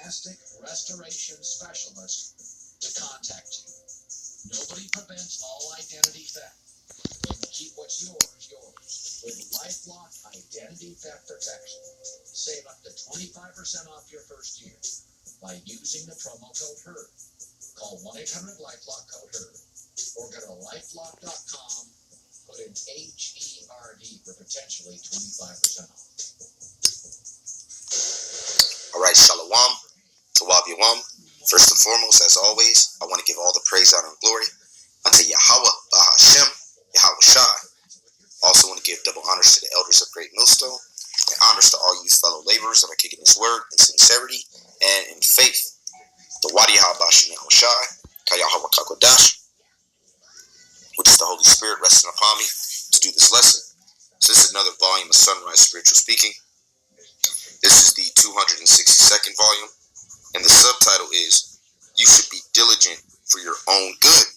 fantastic restoration specialist to contact you. Nobody prevents all identity theft. You can keep what's yours, yours. With LifeLock Identity Theft Protection, save up to 25% off your first year by using the promo code HERD. Call 1-800-LifeLock code HERD or go to lifelock.com, put in HERD for potentially 25% off. All right, Shalom, Tawab. First and foremost, as always, I want to give all the praise, honor, and glory unto Yahweh, Bahashem, Yahweh Shai. Also want to give double honors to the elders of Great Millstone, and honors to all you fellow laborers that are kicking this word in sincerity and in faith. The Wadi Yahweh Yahweh Shai, Kayahweh Kakodash, which is the Holy Spirit resting upon me to do this lesson. So this is another volume of Sunrise Spiritual Speaking. This is the 262nd volume, and the subtitle is, You Should Be Diligent for Your Own Good.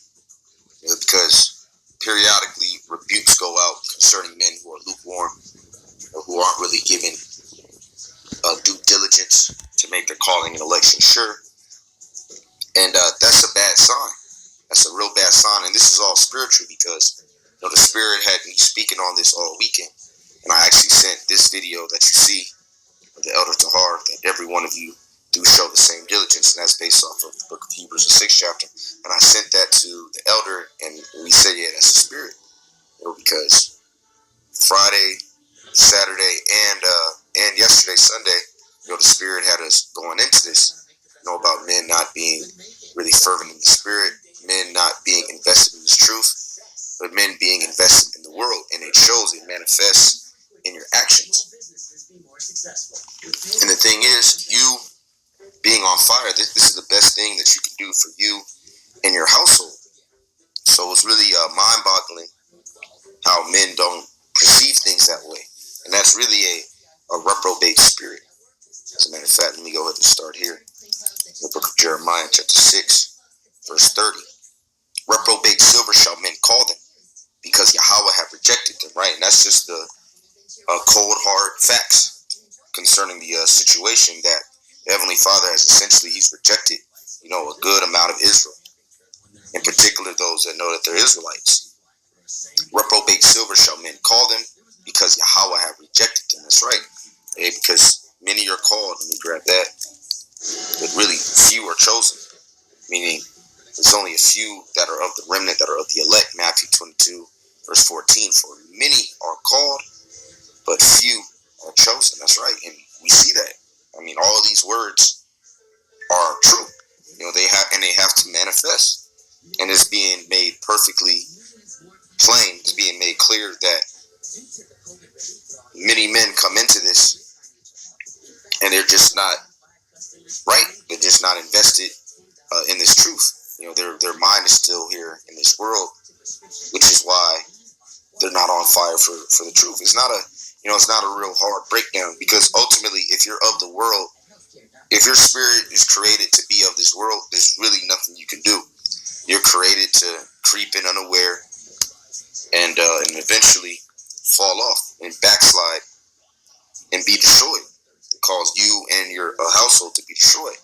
Because periodically rebukes go out concerning men who are lukewarm or who aren't really given due diligence to make their calling and election sure. And that's a bad sign. That's a real bad sign. And this is all spiritual because the Spirit had me speaking on this all weekend. And I actually sent this video that you see of the Elder Tahar, that every one of you do show the same diligence, and that's based off of the book of Hebrews, the 6th chapter. And I sent that to the elder, and we said, yeah, that's the spirit. Because Friday, Saturday, and yesterday, Sunday, the spirit had us going into this, about men not being really fervent in the spirit, men not being invested in this truth, but men being invested in the world, and it shows, it manifests in your actions. And the thing is, you being on fire, this is the best thing that you can do for you and your household. So it's really mind-boggling how men don't perceive things that way. And that's really a reprobate spirit. As a matter of fact, let me go ahead and start here. The book of Jeremiah, chapter 6, verse 30. Reprobate silver shall men call them, because Yahweh have rejected them, right? And that's just the cold, hard facts concerning the situation that the Heavenly Father has essentially, he's rejected, a good amount of Israel. In particular, those that know that they're Israelites. Reprobate silver shall men call them, because Yahweh have rejected them. That's right. Because many are called, let me grab that, but really few are chosen. Meaning, there's only a few that are of the remnant, that are of the elect. Matthew 22, verse 14. For many are called, but few are chosen. That's right. And we see that. All of these words are true. They have to manifest. And it's being made perfectly plain. It's being made clear that many men come into this and they're just not right. They're just not invested in this truth. Their mind is still here in this world, which is why they're not on fire for the truth. It's not a real hard breakdown, because ultimately, if you're of the world, if your spirit is created to be of this world, there's really nothing you can do. You're created to creep in unaware and eventually fall off and backslide and be destroyed. It cause you and your household to be destroyed.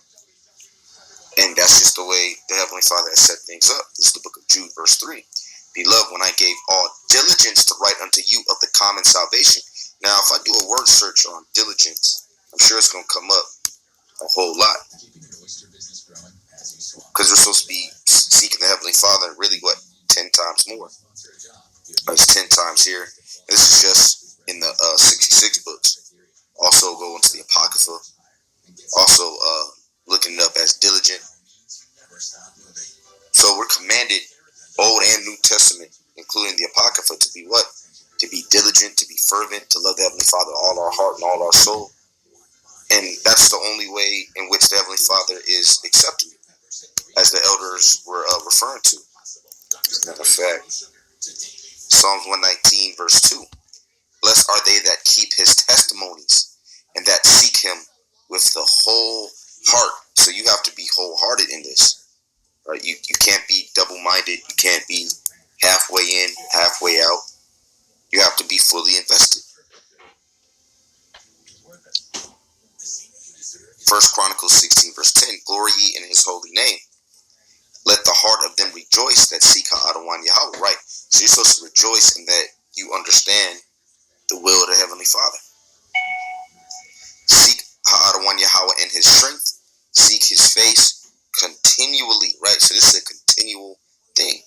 And that's just the way the Heavenly Father has set things up. This is the book of Jude, verse 3. Beloved, when I gave all diligence to write unto you of the common salvation. Now, if I do a word search on diligence, I'm sure it's going to come up a whole lot. Because we're supposed to be seeking the Heavenly Father really, 10 times more. It's 10 times here. This is just in the 66 books. Also go into the Apocrypha. Also looking it up as diligent. So we're commanded, Old and New Testament, including the Apocrypha, to be what? To be diligent, to be fervent, to love the Heavenly Father with all our heart and all our soul. And that's the only way in which the Heavenly Father is accepted, as the elders were referring to. As a matter of fact, Psalms 119, verse 2. Blessed are they that keep his testimonies and that seek him with the whole heart. So you have to be wholehearted in this. Right? You can't be double-minded. You can't be halfway in, halfway out. You have to be fully invested. First Chronicles 16 verse 10, glory ye in his holy name. Let the heart of them rejoice that seek Ha'adawan Yahweh. Right. So you're supposed to rejoice in that you understand the will of the Heavenly Father. Seek Ha'adawan Yahweh in his strength. Seek his face continually. Right. So this is a continual thing.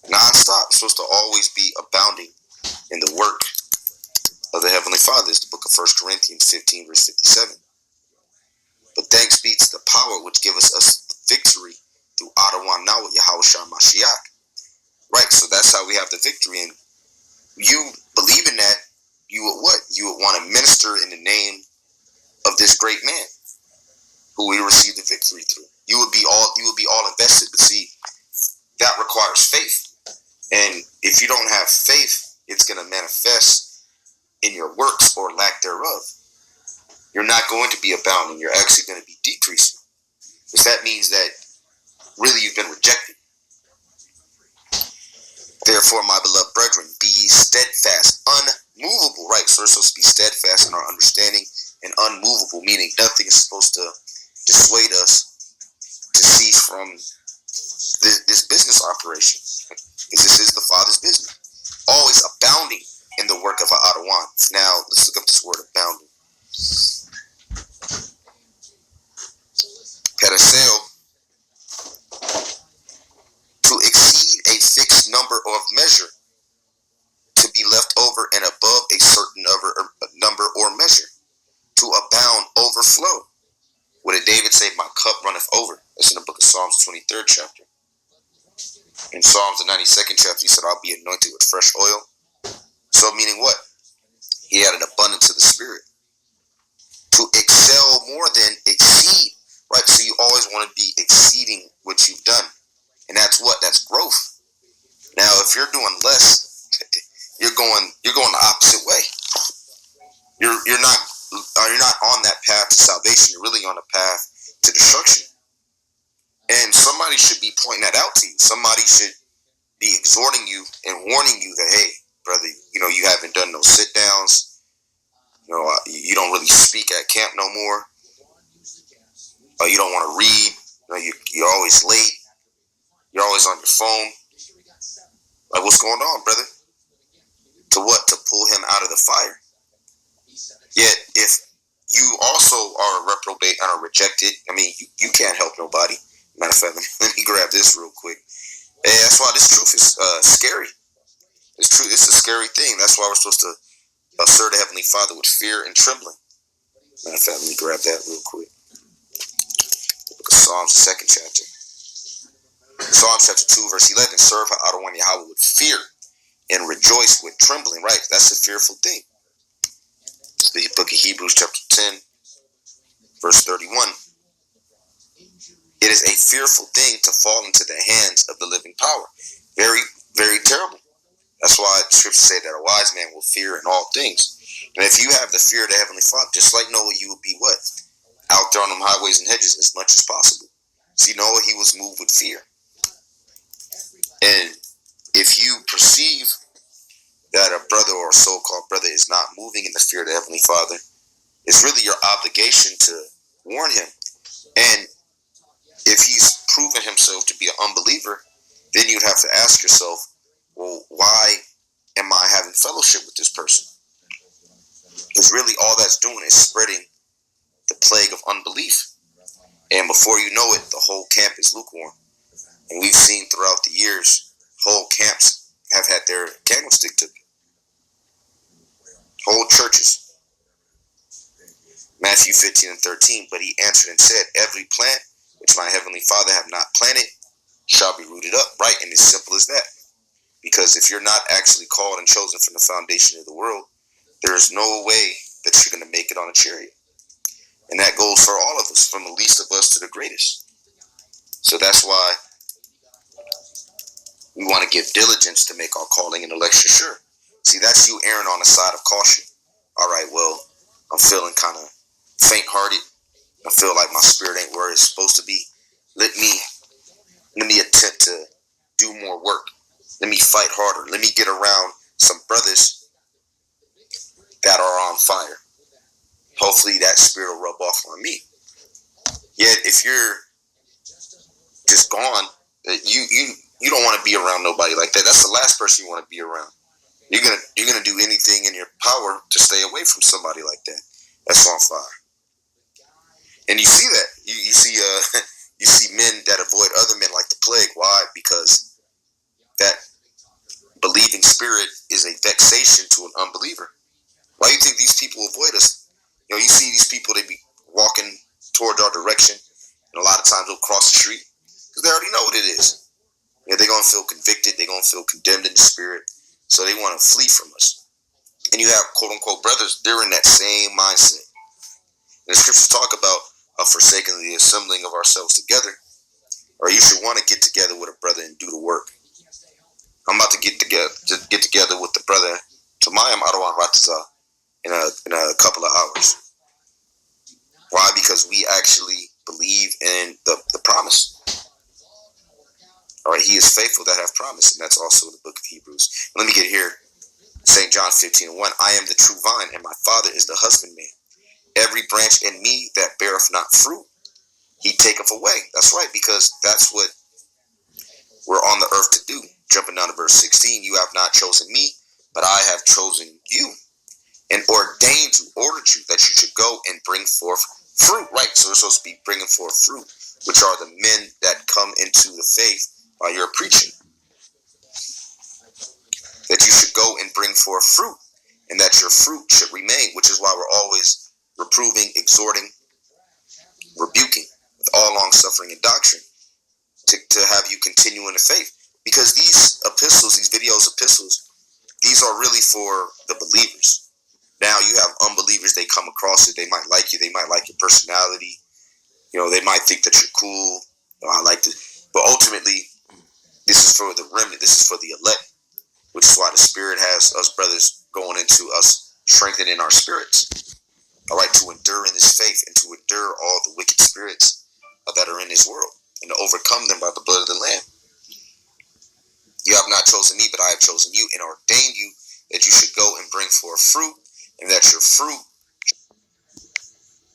Non-stop. It's supposed to always be abounding in the work of the Heavenly Father. It's the book of 1 Corinthians 15 verse 57. But thanks be to the power which giveth us victory through Adawan Nawa Yahushua Mashiach. Right, so that's how we have the victory. And you believe in that, you would what? You would want to minister in the name of this great man who we received the victory through. You would be all invested. But see, that requires faith. And if you don't have faith, it's going to manifest in your works or lack thereof. You're not going to be abounding. You're actually going to be decreasing. Because that means that really you've been rejected. Therefore, my beloved brethren, be ye steadfast, unmovable. Right, so we're supposed to be steadfast in our understanding and unmovable, meaning nothing is supposed to dissuade us to cease from this business operation. Because this is the Father's business. Always abounding in the work of Adawan. Now, let's look up this word abounding. Pedicel, to exceed a fixed number of measure, to be left over and above a certain number or measure, to abound, overflow. What did David say? My cup runneth over. That's in the book of Psalms, 23rd chapter. In Psalms, the 92nd chapter, he said, I'll be anointed with fresh oil. So meaning what? He had an abundance of the Spirit. To excel more than exceed. Right? So you always want to be exceeding what you've done. And that's what? That's growth. Now, if you're doing less, you're going the opposite way. You're not on that path to salvation. You're really on a path to destruction. And somebody should be pointing that out to you. Somebody should be exhorting you and warning you that, hey, brother, you haven't done no sit downs. You don't really speak at camp no more. You don't want to read. You're always late. You're always on your phone. Like, what's going on, brother? To what? To pull him out of the fire. Yet, if you also are a reprobate and are rejected, you can't help nobody. Matter of fact, let me grab this real quick. And that's why this truth is scary. It's true. It's a scary thing. That's why we're supposed to serve the Heavenly Father with fear and trembling. Matter of fact, let me grab that real quick. Book of Psalms, the 2nd chapter. Psalms chapter 2, verse 11. Serve Adawan Yahweh with fear and rejoice with trembling. Right? That's a fearful thing. The book of Hebrews chapter 10, verse 31. It is a fearful thing to fall into the hands of the living power. Very, very terrible. That's why scriptures say that a wise man will fear in all things. And if you have the fear of the Heavenly Father, just like Noah, you would be what? Out there on them highways and hedges as much as possible. See, Noah, he was moved with fear. And if you perceive that a brother or a so-called brother is not moving in the fear of the Heavenly Father, it's really your obligation to warn him. And if he's proven himself to be an unbeliever, then you'd have to ask yourself, well, why am I having fellowship with this person? Because really all that's doing is spreading the plague of unbelief. And before you know it, the whole camp is lukewarm. And we've seen throughout the years, whole camps have had their candlestick took. Whole churches. Matthew 15 and 13. But he answered and said, every plant which my heavenly Father have not planted shall be rooted up. Right? And it's simple as that. Because if you're not actually called and chosen from the foundation of the world, there's no way that you're going to make it on a chariot. And that goes for all of us, from the least of us to the greatest. So that's why we want to give diligence to make our calling and election sure. See, that's you erring on the side of caution. All right, well, I'm feeling kind of faint-hearted. I feel like my spirit ain't where it's supposed to be. Let me attempt to do more work. Let me fight harder. Let me get around some brothers that are on fire. hopefully that spirit will rub off on me. Yet if you're just gone, you don't want to be around nobody like that. That's the last person you want to be around. You're gonna do anything in your power to stay away from somebody like that. That's on fire. And you see that. You see you see men that avoid other men like the plague. Why? Because that believing spirit is a vexation to an unbeliever. Why do you think these people avoid us? You see these people, they be walking toward our direction, and a lot of times they'll cross the street because they already know what it is. They're gonna feel convicted. They're gonna feel condemned in the spirit, so they want to flee from us. And you have quote unquote brothers. They're in that same mindset. And the scriptures talk about forsaking the assembling of ourselves together, or you should want to get together with a brother and do the work. I'm about to get together with the brother Tamayam Arawan Rataza in a couple of hours. Why? Because we actually believe in the promise. All right, he is faithful that have promised, and that's also in the book of Hebrews. Let me get here. St. John 15:1. I am the true vine, and my Father is the husbandman. Every branch in me that beareth not fruit, he taketh away. That's right, because that's what we're on the earth to do. Jumping down to verse 16, you have not chosen me, but I have chosen you and ordained you, ordered you that you should go and bring forth fruit. Right, so we're supposed to be bringing forth fruit, which are the men that come into the faith by your preaching. That you should go and bring forth fruit, and that your fruit should remain, which is why we're always reproving, exhorting, rebuking with all long suffering and doctrine to have you continue in the faith. Because these epistles, these videos epistles, these are really for the believers. Now you have unbelievers, they come across it, they might like you, they might like your personality, they might think that you're cool. I like to, but ultimately, this is for the remnant, this is for the elect, which is why the Spirit has us brothers going into us strengthening our spirits. All right, to endure in this faith and to endure all the wicked spirits that are in this world and to overcome them by the blood of the Lamb. You have not chosen me, but I have chosen you and ordained you that you should go and bring forth fruit, and that your fruit